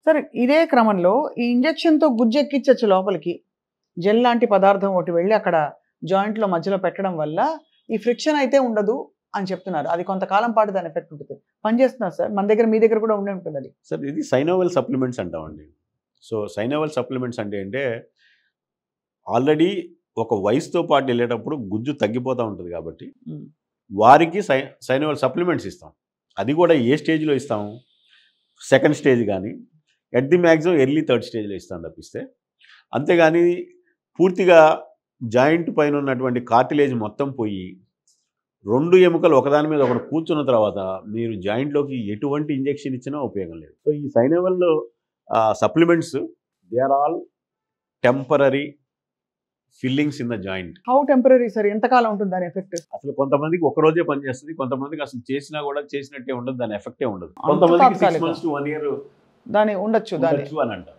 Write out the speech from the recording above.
సరే ఇదే క్రమంలో ఈ ఇంజెక్షన్‌తో గుజ్జెక్కిచ్చొచ్చు లోపలికి. జెల్ లాంటి పదార్థం ఒకటి వెళ్లి అక్కడ జాయింట్‌లో మధ్యలో పెట్టడం వల్ల ఈ ఫ్రిక్షన్ అయితే ఉండదు అని చెప్తున్నారు. అది కొంతకాలం పాటు దాని ఎఫెక్ట్ ఉంటుంది. పనిచేస్తుందా సార్? మన దగ్గర మీ దగ్గర కూడా ఉండే ఉంటుందది. సార్ ఇది సైనోవెల్ సప్లిమెంట్స్ అంటామండి. సో సైనోవెల్ సప్లిమెంట్స్ అంటే ఆల్రెడీ ఒక వయసుతో పాటు వెళ్ళేటప్పుడు గుజ్జు తగ్గిపోతూ ఉంటుంది కాబట్టి హ్మ్. వారికి సైనోవెల్ సప్లిమెంట్స్ ఇస్తాం. అది కూడా ఏ స్టేజ్‌లో ఇస్తాము? సెకండ్ స్టేజ్ కానీ at the maximum early third స్టేజ్‌లో ఇస్తాం తప్పిస్తే, అంతేగాని పూర్తిగా జాయింట్ పైన ఉన్నటువంటి కార్టిలేజ్ మొత్తం పోయి 2 ఎముకలు ఒకదాని మీద ఒకటి కూర్చున్న తర్వాత మీరు జాయింట్‌లోకి ఎటువంటి ఇంజెక్షన్ ఇచ్చినా ఉపయోగం లేదు. సో ఈ synovial supplements they are all temporary fillings in the joint. How temporary sir? ఎంతకాలం ఉంటుంది దాని ఎఫెక్ట్? అసలు కొంతమందికి ఒక రోజే పనిచేస్తుంది. కొంతమందికి అసలు చేసినా కూడా చేసినట్టే ఉండదు. దాని ఎఫెక్టే ఉండదు. అంత కొంతమందికి 6 తాత్కాలిక. months to 1 year దాని ఉండొచ్చు దాని ఉండొచ్చు అని అంటారు.